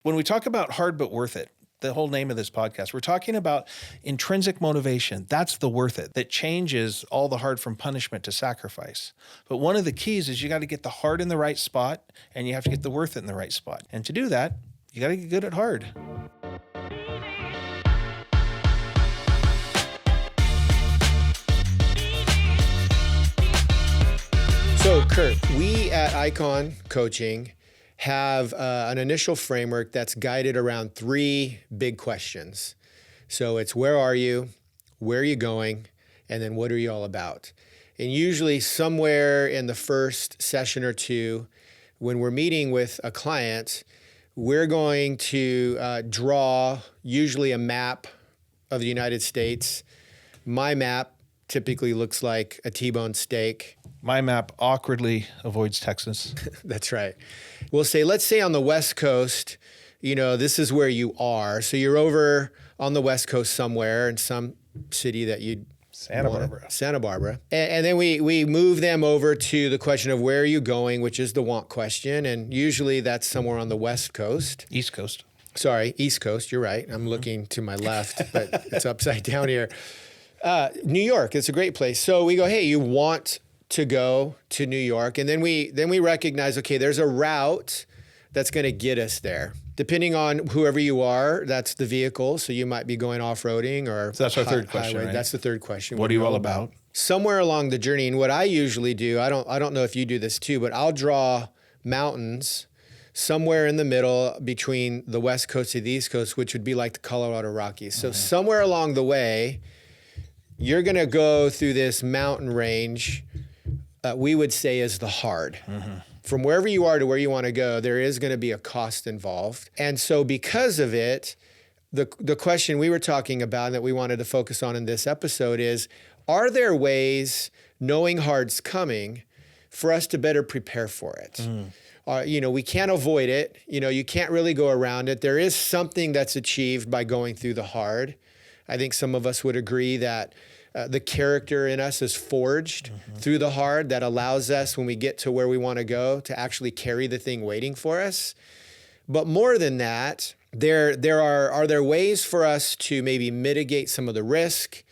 When we talk about hard but worth it, the whole name of this podcast, we're talking about intrinsic motivation. That's the worth it that changes all the hard from punishment to sacrifice. But one of the keys is you got to get the hard in the right spot and you have to get the worth it in the right spot. And to do that, you got to get good at hard. So Kirk, we at Icon Coaching have an initial framework that's guided around three big questions. So it's where are you, where are you going, and then what are you all about? And usually somewhere in the first session or two, when we're meeting with a client, we're going to draw usually a map of the United States. My map typically looks like a T-bone steak. My map awkwardly avoids Texas. That's right. We'll say, let's say on the West Coast, this is where you are. So you're over on the West Coast somewhere in some city that you'd Santa Barbara. And then we move them over to the question of where are you going, which is the want question. And usually that's somewhere on the West Coast. East Coast. Sorry, East Coast. You're right. I'm looking to my left, but it's upside down here. New York, it's a great place. So we go, hey, you want to go to New York. And then we recognize, okay, there's a route that's going to get us there. Depending on whoever you are, that's the vehicle. So you might be going off-roading or so that's our third question, highway. Right? That's the third question. What are you all about? Somewhere along the journey, and what I usually do, I don't know if you do this too, but I'll draw mountains somewhere in the middle between the West Coast and the East Coast, which would be like the Colorado Rockies. So somewhere along the way, you're going to go through this mountain range, we would say is the hard. From wherever you are to where you want to go, there is going to be a cost involved. And so because of it, the question we were talking about and that we wanted to focus on in this episode is, are there ways, knowing hard's coming, for us to better prepare for it? We can't avoid it. You can't really go around it. There is something that's achieved by going through the hard. I think some of us would agree that the character in us is forged through the hard that allows us, when we get to where we want to go, to actually carry the thing waiting for us. But more than that, are there ways for us to maybe mitigate some of the risk,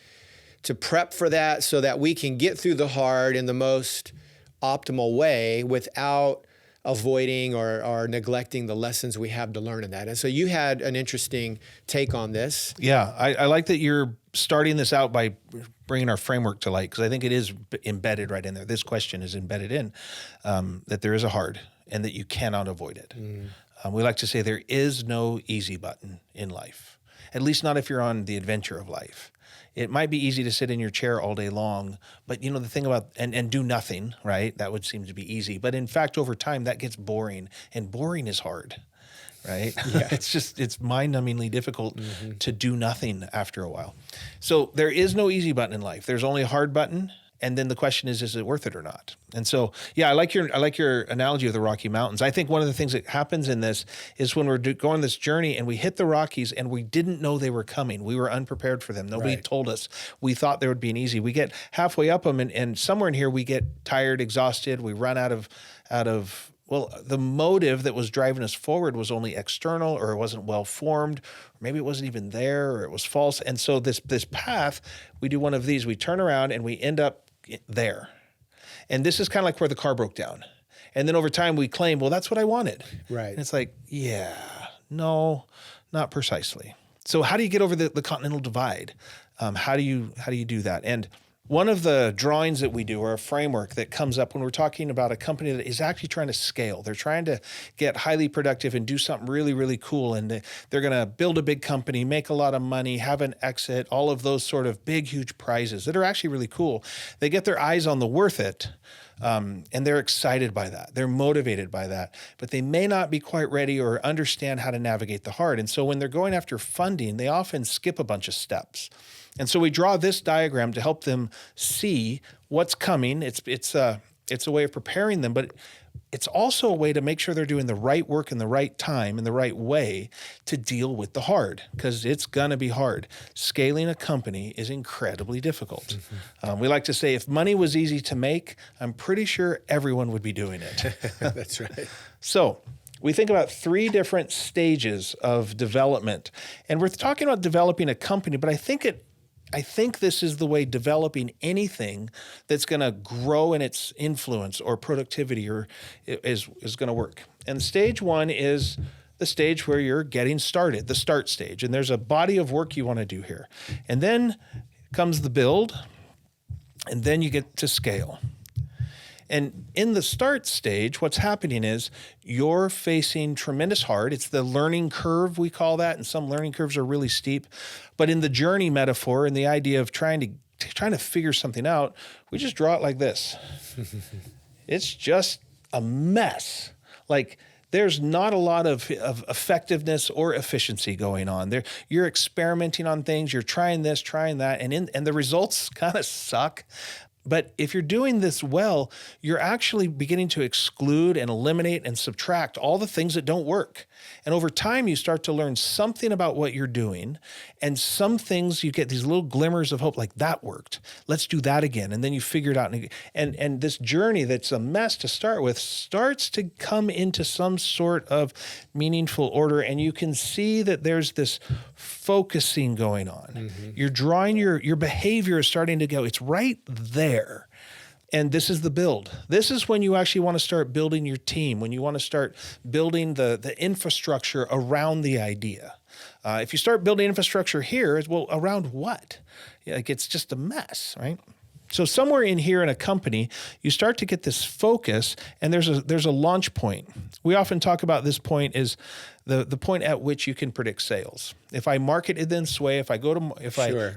to prep for that so that we can get through the hard in the most optimal way without avoiding or neglecting the lessons we have to learn in that? And so you had an interesting take on this. Yeah, I like that you're starting this out by bringing our framework to light, because I think it is embedded right in there. This question is embedded in that there is a hard and that you cannot avoid it. We like to say there is no easy button in life, at least not if you're on the adventure of life. It might be easy to sit in your chair all day long, but the thing about, and do nothing, right? That would seem to be easy. But in fact, over time, that gets boring, and boring is hard, right? Yeah. It's mind-numbingly difficult to do nothing after a while. So there is no easy button in life. There's only a hard button. And then the question is it worth it or not? And so, yeah, I like your analogy of the Rocky Mountains. I think one of the things that happens in this is when we're going this journey and we hit the Rockies and we didn't know they were coming. We were unprepared for them. Nobody told us. We thought there would be an easy. We get halfway up them and somewhere in here we get tired, exhausted. We run out of. Well, the motive that was driving us forward was only external, or it wasn't well formed, or maybe it wasn't even there, or it was false. And so this path, we do one of these. We turn around and we end up there. And this is kind of like where the car broke down. And then over time we claim, well, that's what I wanted. Right. And it's like, yeah, no, not precisely. So how do you get over the continental divide? How do you do that? And one of the drawings that we do, or a framework that comes up when we're talking about a company that is actually trying to scale. They're trying to get highly productive and do something really, really cool. And they're going to build a big company, make a lot of money, have an exit, all of those sort of big, huge prizes that are actually really cool. They get their eyes on the worth it. And they're excited by that. They're motivated by that, but they may not be quite ready or understand how to navigate the hard. And so when they're going after funding, they often skip a bunch of steps. And so we draw this diagram to help them see what's coming. It's a way of preparing them, but it's also a way to make sure they're doing the right work in the right time in the right way to deal with the hard, because it's going to be hard. Scaling a company is incredibly difficult. We like to say if money was easy to make, I'm pretty sure everyone would be doing it. That's right. So we think about 3 different stages of development. And we're talking about developing a company, but I think this is the way developing anything that's going to grow in its influence or productivity or is going to work. And stage 1 is the stage where you're getting started, the start stage. And there's a body of work you want to do here. And then comes the build, and then you get to scale. And in the start stage, what's happening is you're facing tremendous hard. It's the learning curve, we call that, and some learning curves are really steep. But in the journey metaphor and the idea of trying to figure something out, we just draw it like this. It's just a mess. Like, there's not a lot of effectiveness or efficiency going on. You're experimenting on things, you're trying this, trying that, and the results kind of suck. But if you're doing this well, you're actually beginning to exclude and eliminate and subtract all the things that don't work. And over time, you start to learn something about what you're doing. And some things, you get these little glimmers of hope, like that worked. Let's do that again. And then you figure it out. And this journey that's a mess to start with starts to come into some sort of meaningful order. And you can see that there's this focusing going on. Mm-hmm. You're drawing your behavior is starting to go, it's right there. And this is the build. This is when you actually want to start building your team, when you want to start building the infrastructure around the idea. If you start building infrastructure here, well, around what? Like, it's just a mess, right? So somewhere in here in a company, you start to get this focus, and there's a launch point. We often talk about this point is the point at which you can predict sales. If I market it this way, if I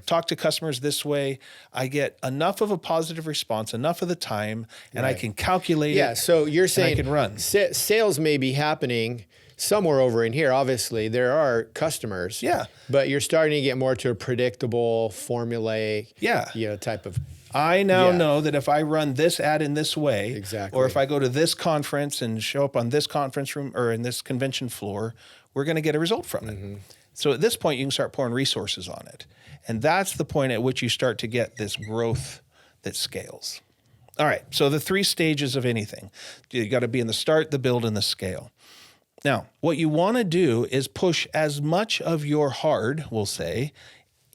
talk to customers this way, I get enough of a positive response, enough of the time, and I can calculate it. Yeah, so you're saying I can run. Sales may be happening somewhere over in here. Obviously, there are customers. Yeah. But you're starting to get more to a predictable, formulaic, type of. I now know that if I run this ad in this way, exactly, or if I go to this conference and show up on this conference room or in this convention floor, we're going to get a result from it. Mm-hmm. So at this point, you can start pouring resources on it. And that's the point at which you start to get this growth that scales. All right, so the 3 stages of anything. You got to be in the start, the build, and the scale. Now, what you want to do is push as much of your hard, we'll say,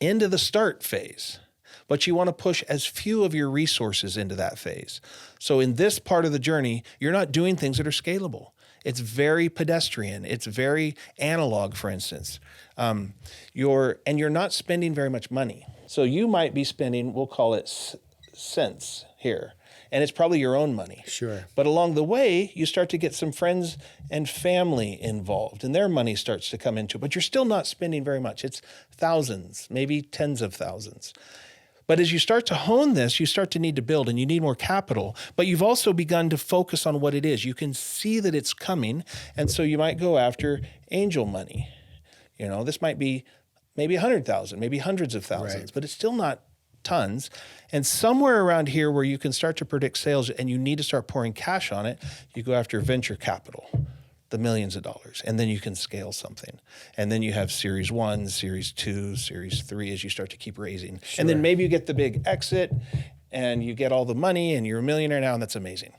into the start phase. But you want to push as few of your resources into that phase. So in this part of the journey, you're not doing things that are scalable. It's very pedestrian. It's very analog, for instance. You're not spending very much money. So you might be spending, we'll call it cents here. And it's probably your own money. Sure. But along the way, you start to get some friends and family involved, and their money starts to come into it. But you're still not spending very much. It's thousands, maybe tens of thousands. But as you start to hone this, you start to need to build, and you need more capital. But you've also begun to focus on what it is. You can see that it's coming, and so you might go after angel money. This might be maybe 100,000, maybe hundreds of thousands, right, but it's still not tons. And somewhere around here where you can start to predict sales and you need to start pouring cash on it, you go after venture capital, the millions of dollars, and then you can scale something. And then you have series 1, series 2, series 3 as you start to keep raising. Sure. And then maybe you get the big exit and you get all the money and you're a millionaire now, and that's amazing.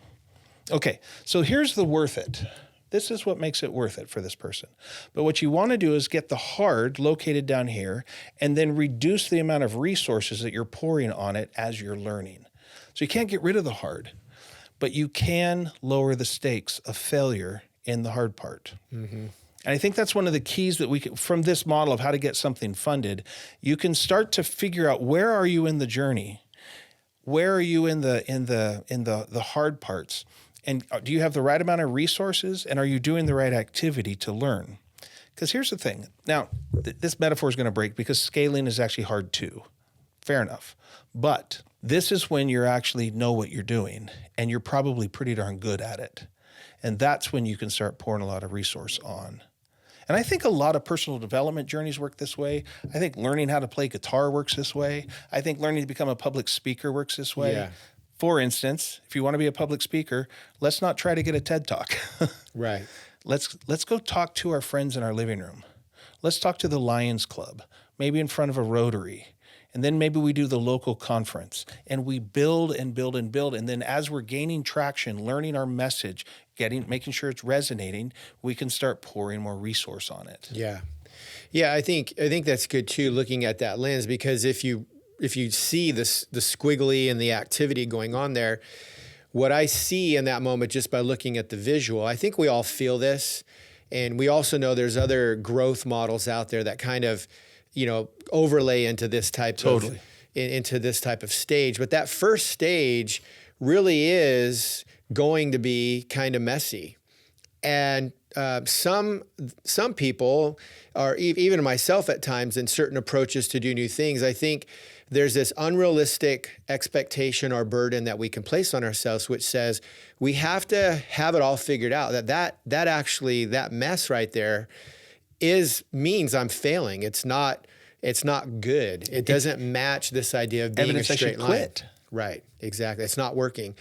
Okay, so here's the worth it. This is what makes it worth it for this person. But what you want to do is get the hard located down here and then reduce the amount of resources that you're pouring on it as you're learning. So you can't get rid of the hard, but you can lower the stakes of failure in the hard part. Mm-hmm. And I think that's one of the keys that from this model of how to get something funded, you can start to figure out, where are you in the journey? Where are you in the hard parts? And do you have the right amount of resources? And are you doing the right activity to learn? Because here's the thing. Now, this metaphor is going to break because scaling is actually hard too. Fair enough. But this is when you actually know what you're doing, and you're probably pretty darn good at it. And that's when you can start pouring a lot of resource on. And I think a lot of personal development journeys work this way. I think learning how to play guitar works this way. I think learning to become a public speaker works this way. Yeah. For instance, if you want to be a public speaker, let's not try to get a TED Talk. Right. Let's go talk to our friends in our living room. Let's talk to the Lions Club, maybe in front of a Rotary. And then maybe we do the local conference, and we build and build and build. And then as we're gaining traction, learning our message, making sure it's resonating, we can start pouring more resource on it. Yeah. Yeah, I think that's good too, looking at that lens, because if you see the squiggly and the activity going on there, what I see in that moment just by looking at the visual, I think we all feel this, and we also know there's other growth models out there that kind of, overlay into this type into this type of stage. But that first stage really is going to be kind of messy. And some people, or even myself at times, in certain approaches to do new things, I think there's this unrealistic expectation or burden that we can place on ourselves, which says we have to have it all figured out. That mess right there means I'm failing. It's not good. It doesn't match this idea of being evidence a straight I should line. quit. Right, exactly. It's not working.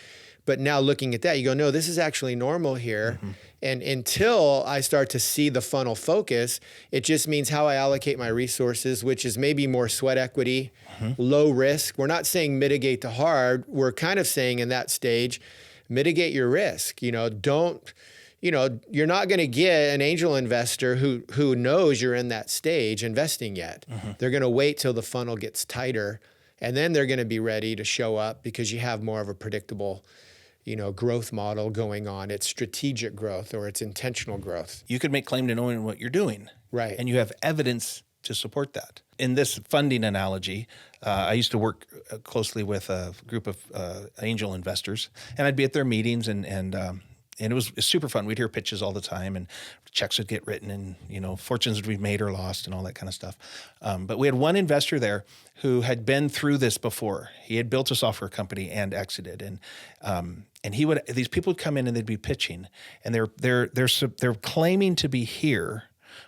But now looking at that, you go, no, this is actually normal here. Mm-hmm. And until I start to see the funnel focus, it just means how I allocate my resources, which is maybe more sweat equity, low risk. We're not saying mitigate the hard. We're kind of saying in that stage, mitigate your risk. Don't, you're not going to get an angel investor who knows you're in that stage investing yet. Mm-hmm. They're going to wait till the funnel gets tighter, and then they're going to be ready to show up because you have more of a predictable growth model going on. It's strategic growth or it's intentional growth. You could make claim to knowing what you're doing. Right. And you have evidence to support that. In this funding analogy, I used to work closely with a group of angel investors, and I'd be at their meetings, and it was super fun. We'd hear pitches all the time, and checks would get written, and fortunes would be made or lost, and all that kind of stuff. But we had one investor there who had been through this before. He had built a software company and exited, and these people would come in and they'd be pitching, and they're claiming to be here,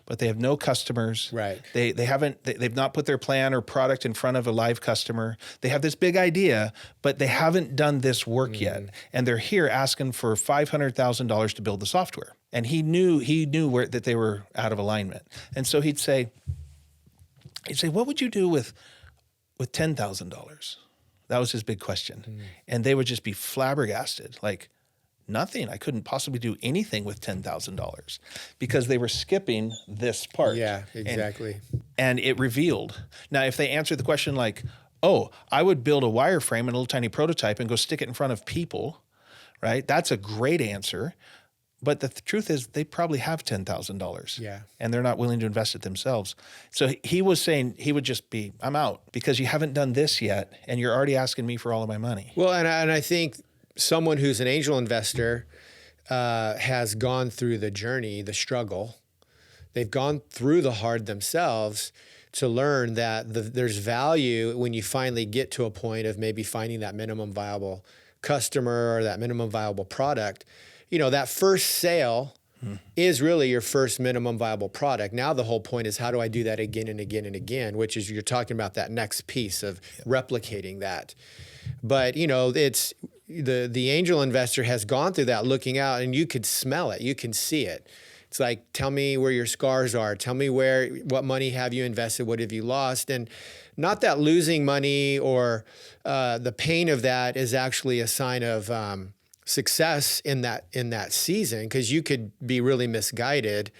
but they have no customers. Right. They've not put their plan or product in front of a live customer. They have this big idea, but they haven't done this work yet. And they're here asking for $500,000 to build the software. And he knew that they were out of alignment. And so he'd say, what would you do with $10,000? That was his big question. And they would just be flabbergasted, like, nothing. I couldn't possibly do anything with $10,000 because they were skipping this part. Yeah, exactly. And it revealed. Now, if they answered the question like, oh, I would build a wireframe and a little tiny prototype and go stick it in front of people, right? That's a great answer. But the truth is they probably have $10,000. Yeah. And they're not willing to invest it themselves. So he was saying he would just be, I'm out because you haven't done this yet and you're already asking me for all of my money. Well, and I think someone who's an angel investor has gone through the journey, the struggle. They've gone through the hard themselves to learn that there's value when you finally get to a point of maybe finding that minimum viable customer or that minimum viable product. That first sale is really your first minimum viable product. Now the whole point is how do I do that again and again and again, which is you're talking about that next piece of replicating that. But, it's the angel investor has gone through that looking out, and you could smell it. You can see it. It's like, tell me where your scars are. Tell me what money have you invested? What have you lost? And not that losing money or the pain of that is actually a sign of success in that season, because you could be really misguided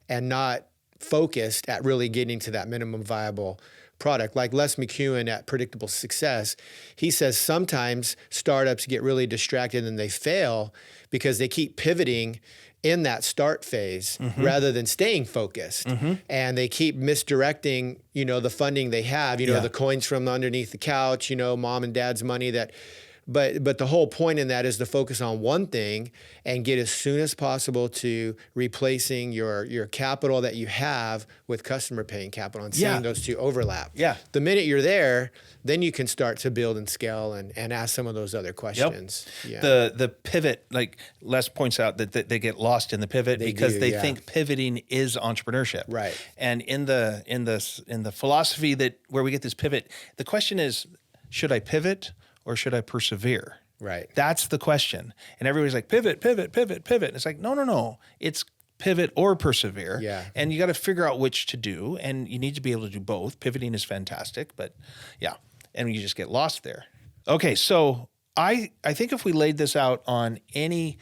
and not focused at really getting to that minimum viable product. Like Les McEwen at Predictable Success, he says sometimes startups get really distracted and they fail because they keep pivoting in that start phase rather than staying focused. And they keep misdirecting, the funding they have, the coins from underneath the couch, mom and dad's money But the whole point in that is to focus on one thing and get as soon as possible to replacing your capital that you have with customer paying capital and seeing those two overlap. Yeah. The minute you're there, then you can start to build and scale and ask some of those other questions. Yep. Yeah. The pivot, like Les points out, that they get lost in the pivot because they think pivoting is entrepreneurship. Right. And in the philosophy where we get this pivot, the question is, should I pivot or should I persevere? Right. That's the question. And everybody's like, pivot, pivot, pivot, pivot. And it's like, no. It's pivot or persevere. Yeah. And you got to figure out which to do. And you need to be able to do both. Pivoting is fantastic, but yeah. And you just get lost there. Okay. So I think if we laid this out on any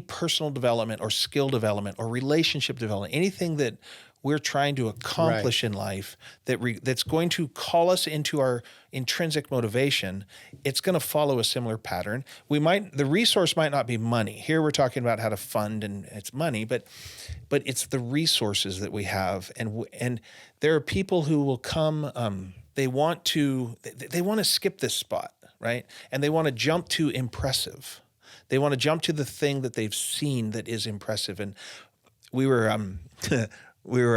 personal development or skill development or relationship development, anything that we're trying to accomplish in life that's going to call us into our intrinsic motivation, it's going to follow a similar pattern. The resource might not be money. Here we're talking about how to fund and it's money, but it's the resources that we have. And there are people who will come, they want to skip this spot, right? And they want to jump to impressive. They want to jump to the thing that they've seen that is impressive. And we were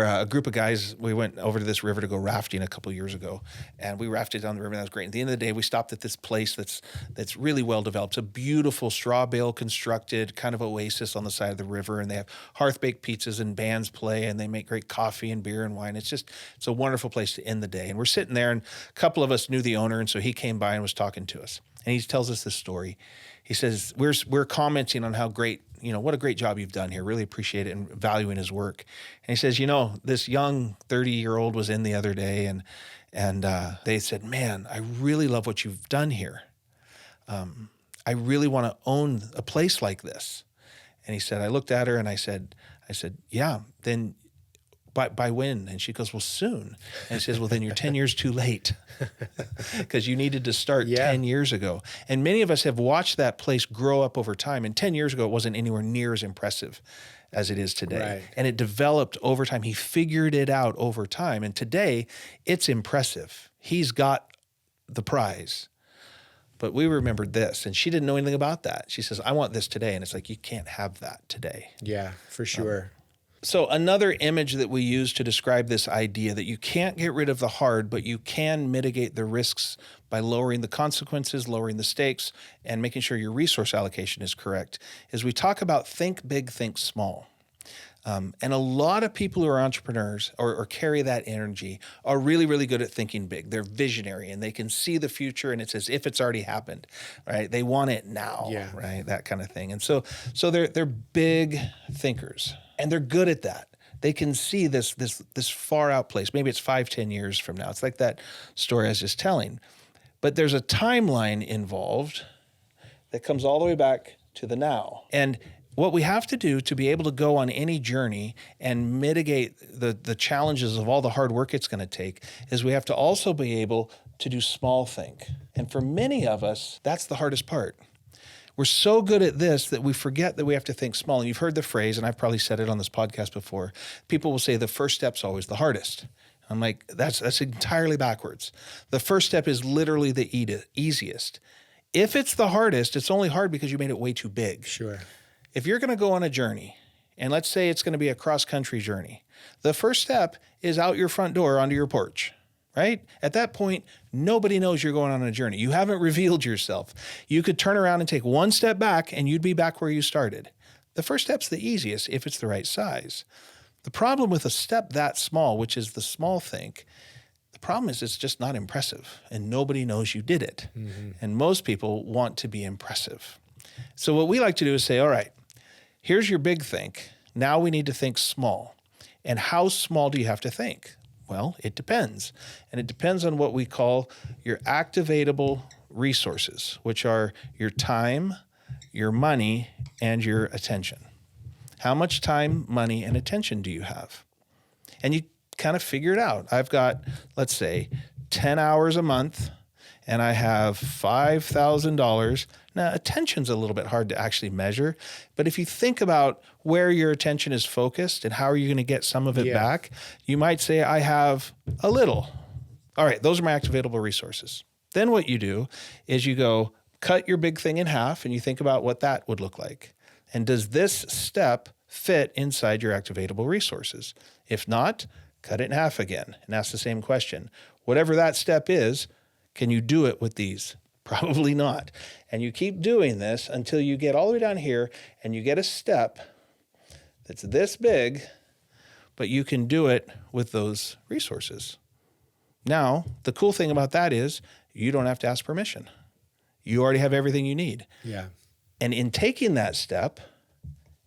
a group of guys. We went over to this river to go rafting a couple of years ago, and we rafted down the river. And that was great. At the end of the day, we stopped at this place that's really well developed. It's a beautiful straw bale constructed kind of oasis on the side of the river, and they have hearth baked pizzas and bands play, and they make great coffee and beer and wine. It's a wonderful place to end the day. And we're sitting there, and a couple of us knew the owner, and so he came by and was talking to us, and he tells us this story. He says, we're commenting on how great, what a great job you've done here. Really appreciate it and valuing his work. And he says, this young 30-year-old was in the other day and they said, man, I really love what you've done here. I really want to own a place like this. And he said, I looked at her and I said, yeah, then by when? And she goes, well, soon. And he says, well, then you're 10 years too late because you needed to start 10 years ago. And many of us have watched that place grow up over time. And 10 years ago, it wasn't anywhere near as impressive as it is today. Right. And it developed over time. He figured it out over time. And today, it's impressive. He's got the prize. But we remembered this, and she didn't know anything about that. She says, I want this today. And it's like, you can't have that today. Yeah, for sure. So another image that we use to describe this idea that you can't get rid of the hard, but you can mitigate the risks by lowering the consequences, lowering the stakes, and making sure your resource allocation is correct, is we talk about think big, think small. And a lot of people who are entrepreneurs or carry that energy are really, really good at thinking big. They're visionary and they can see the future and it's as if it's already happened, right? They want it now, right? That kind of thing. And so they're big thinkers and they're good at that. They can see this far out place. Maybe it's 5-10 years from now. It's like that story I was just telling. But there's a timeline involved that comes all the way back to the now. And what we have to do to be able to go on any journey and mitigate the challenges of all the hard work it's going to take is we have to also be able to do small think. And for many of us, that's the hardest part. We're so good at this that we forget that we have to think small. And you've heard the phrase, and I've probably said it on this podcast before, people will say the first step's always the hardest. I'm like, that's entirely backwards. The first step is literally the easiest. If it's the hardest, it's only hard because you made it way too big. Sure. If you're going to go on a journey, and let's say it's going to be a cross-country journey, the first step is out your front door onto your porch, right? At that point, nobody knows you're going on a journey. You haven't revealed yourself. You could turn around and take one step back, and you'd be back where you started. The first step's the easiest if it's the right size. The problem with a step that small, which is the small think, the problem is it's just not impressive, and nobody knows you did it. Mm-hmm. And most people want to be impressive. So what we like to do is say, all right, here's your big think. Now we need to think small. And how small do you have to think? Well, it depends. And it depends on what we call your activatable resources, which are your time, your money, and your attention. How much time, money, and attention do you have? And you kind of figure it out. I've got, let's say, 10 hours a month, and I have $5,000. Now, attention's a little bit hard to actually measure, but if you think about where your attention is focused and how are you going to get some of it back, you might say, I have a little. All right, those are my activatable resources. Then what you do is you go cut your big thing in half and you think about what that would look like. And does this step fit inside your activatable resources? If not, cut it in half again and ask the same question. Whatever that step is, can you do it with these? Probably not. And you keep doing this until you get all the way down here and you get a step that's this big, but you can do it with those resources. Now, the cool thing about that is you don't have to ask permission. You already have everything you need. Yeah. And in taking that step,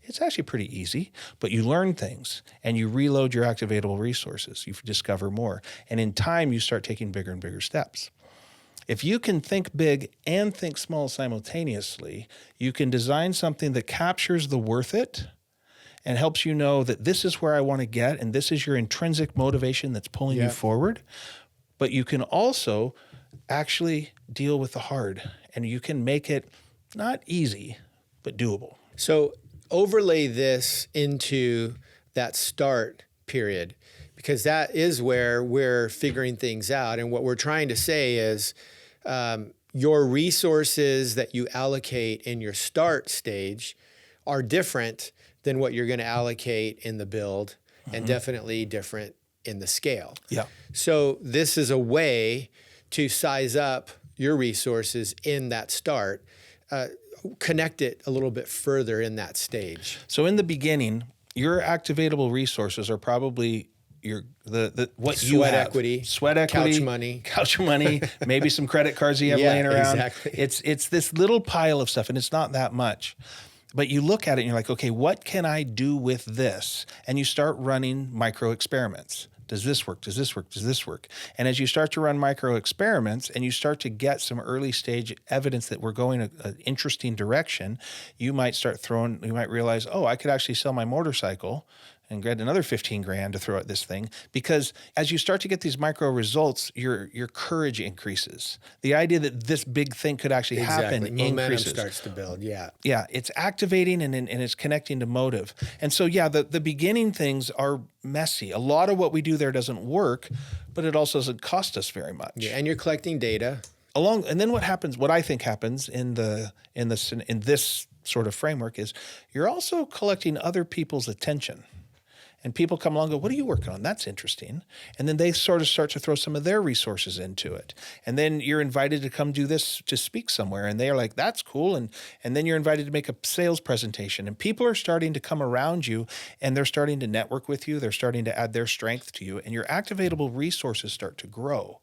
It's actually pretty easy, but you learn things and you reload your activatable resources. You discover more. And in time, you start taking bigger and bigger steps. If you can think big and think small simultaneously, you can design something that captures the worth it and helps you know that this is where I want to get, and this is your intrinsic motivation that's pulling you forward. But you can also actually deal with the hard, and you can make it not easy, but doable. So overlay this into that start period, because that is where we're figuring things out. And what we're trying to say is your resources that you allocate in your start stage are different than what you're going to allocate in the build, and definitely different in the scale. Yeah. So this is a way to size up your resources in that start, connect it a little bit further in that stage. So in the beginning, your activatable resources are probably what you have. Sweat equity, couch money, maybe some credit cards you have laying around. Exactly. It's this little pile of stuff, and it's not that much. But you look at it and you're like, okay, what can I do with this? And you start running micro experiments. Does this work? Does this work? Does this work? And as you start to run micro experiments and you start to get some early stage evidence that we're going an interesting direction, you might realize, oh, I could actually sell my motorcycle and get another 15 grand to throw at this thing. Because as you start to get these micro results, your courage increases. The idea that this big thing could actually happen Momentum increases. starts to build, Yeah, it's activating and it's connecting to motive. And so, the beginning things are messy. A lot of what we do there doesn't work, but it also doesn't cost us very much. Yeah, and you're collecting data. And then what I think happens in this sort of framework is you're also collecting other people's attention. And people come along and go, what are you working on? That's interesting. And then they sort of start to throw some of their resources into it. And then you're invited to come do this, to speak somewhere. And they're like, that's cool. And then you're invited to make a sales presentation. And people are starting to come around you, and they're starting to network with you. They're starting to add their strength to you. And your activatable resources start to grow.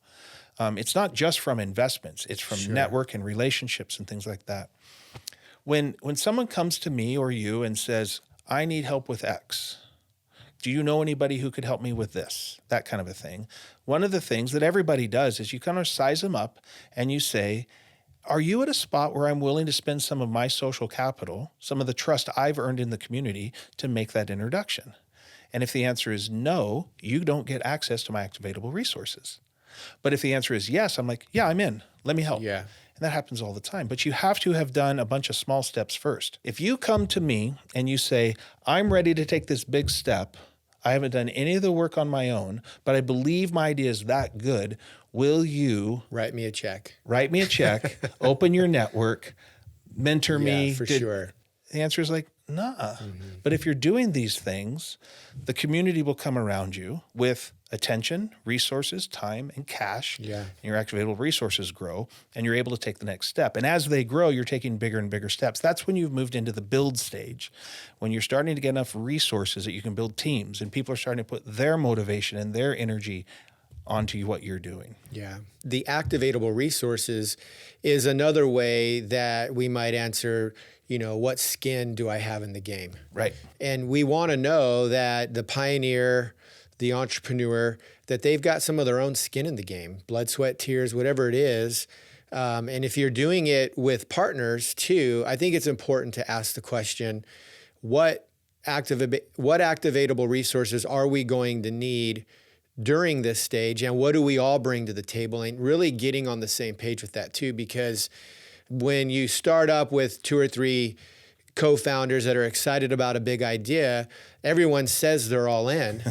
It's not just from investments. It's from network and relationships and things like that. When someone comes to me or you and says, I need help with X, do you know anybody who could help me with this? That kind of a thing. One of the things that everybody does is you kind of size them up and you say, are you at a spot where I'm willing to spend some of my social capital, some of the trust I've earned in the community to make that introduction? And if the answer is no, you don't get access to my activatable resources. But if the answer is yes, I'm like, yeah, I'm in. Let me help. Yeah. And that happens all the time. But you have to have done a bunch of small steps first. If you come to me and you say, I'm ready to take this big step, I haven't done any of the work on my own, but I believe my idea is that good. Will you write me a check, open your network, mentor me? Yeah, for sure. The answer is like, nah. But if you're doing these things, the community will come around you with attention, resources, time, and cash. Yeah. And your activatable resources grow, and you're able to take the next step. And as they grow, you're taking bigger and bigger steps. That's when you've moved into the build stage, when you're starting to get enough resources that you can build teams, and people are starting to put their motivation and their energy onto what you're doing. Yeah. The activatable resources is another way that we might answer, what skin do I have in the game? Right. And we want to know that the pioneer, the entrepreneur, that they've got some of their own skin in the game, blood, sweat, tears, whatever it is. And if you're doing it with partners too, I think it's important to ask the question, what activatable resources are we going to need during this stage, and what do we all bring to the table? And really getting on the same page with that too, because when you start up with 2 or 3 co-founders that are excited about a big idea, everyone says they're all in.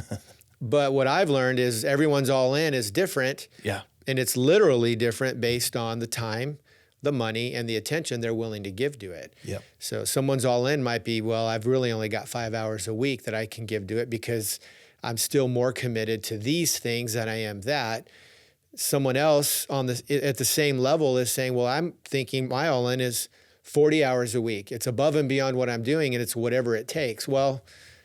But what I've learned is everyone's all in is different. Yeah. And it's literally different based on the time, the money, and the attention they're willing to give to it. Yep. So someone's all in might be, well, I've really only got 5 hours a week that I can give to it because I'm still more committed to these things than I am that. Someone else at the same level is saying, well, I'm thinking my all in is 40 hours a week. It's above and beyond what I'm doing, and it's whatever it takes. Well,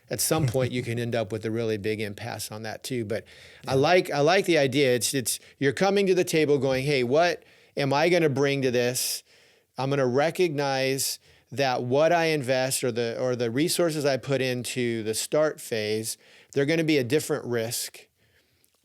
at some point you can end up with a really big impasse on that too. But yeah. I like the idea. It's you're coming to the table going, hey, what am I going to bring to this? I'm going to recognize that what I invest or the resources I put into the start phase, they're going to be a different risk,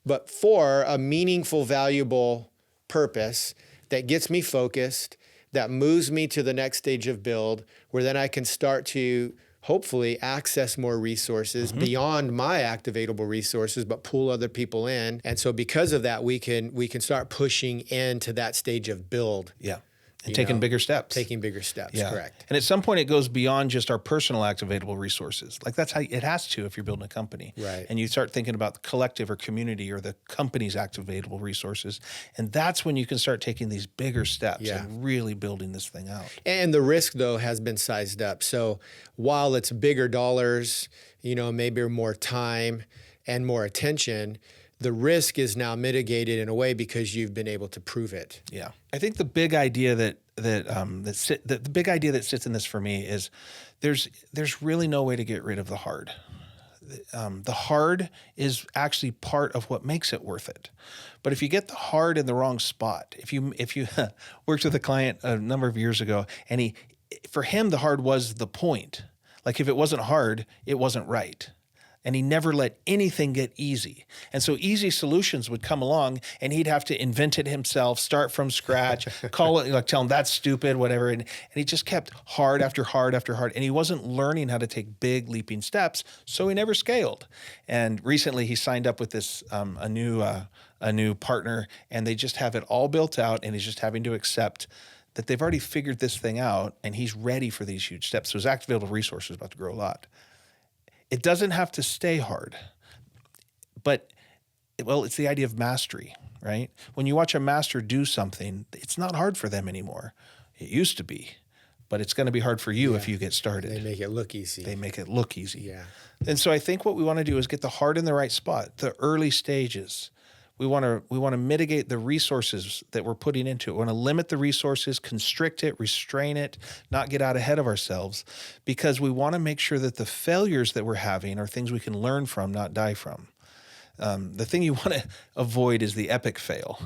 but for a meaningful, valuable purpose that gets me focused, that moves me to the next stage of build, where then I can start to hopefully access more resources beyond my activatable resources, but pull other people in. And so because of that, we can start pushing into that stage of build. Yeah. And taking bigger steps. Taking bigger steps, Yeah. correct. And at some point it goes beyond just our personal activatable resources. Like that's how it has to if you're building a company. Right. And you start thinking about the collective or community or the company's activatable resources. And that's when you can start taking these bigger steps and really building this thing out. And the risk, though, has been sized up. So while it's bigger dollars, maybe more time and more attention, the risk is now mitigated in a way because you've been able to prove it. Yeah, I think the big idea the big idea that sits in this for me is there's really no way to get rid of the hard. The hard is actually part of what makes it worth it. But if you get the hard in the wrong spot, if you worked with a client a number of years ago, and for him the hard was the point. Like if it wasn't hard, it wasn't right. And he never let anything get easy. And so easy solutions would come along and he'd have to invent it himself, start from scratch, call it, like tell him that's stupid, whatever. And he just kept hard after hard after hard. And he wasn't learning how to take big leaping steps. So he never scaled. And recently he signed up with this, a new partner, and they just have it all built out, and he's just having to accept that they've already figured this thing out and he's ready for these huge steps. So his activatable resource is about to grow a lot. It doesn't have to stay hard, but it's the idea of mastery, right? When you watch a master do something, it's not hard for them anymore. It used to be, but it's going to be hard for you if you get started. They make it look easy. Yeah. And so I think what we want to do is get the hard in the right spot, the early stages. We want to mitigate the resources that we're putting into it. We want to limit the resources, constrict it, restrain it, not get out ahead of ourselves, because we want to make sure that the failures that we're having are things we can learn from, not die from. The thing you want to avoid is the epic fail.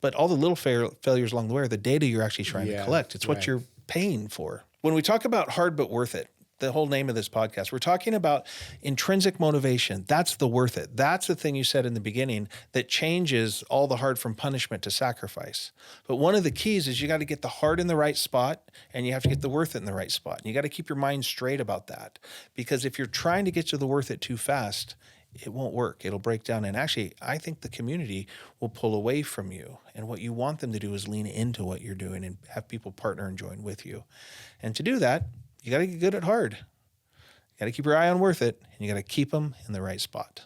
But all the little failures along the way are the data you're actually trying to collect. It's what you're paying for. When we talk about hard but worth it, the whole name of this podcast, we're talking about intrinsic motivation. That's the worth it. That's the thing you said in the beginning that changes all the hard from punishment to sacrifice. But one of the keys is you got to get the hard in the right spot, and you have to get the worth it in the right spot. And you got to keep your mind straight about that, because if you're trying to get to the worth it too fast, it won't work. It'll break down. And actually, I think the community will pull away from you. And what you want them to do is lean into what you're doing and have people partner and join with you. And to do that, you got to get good at hard. You got to keep your eye on worth it, and you got to keep them in the right spot.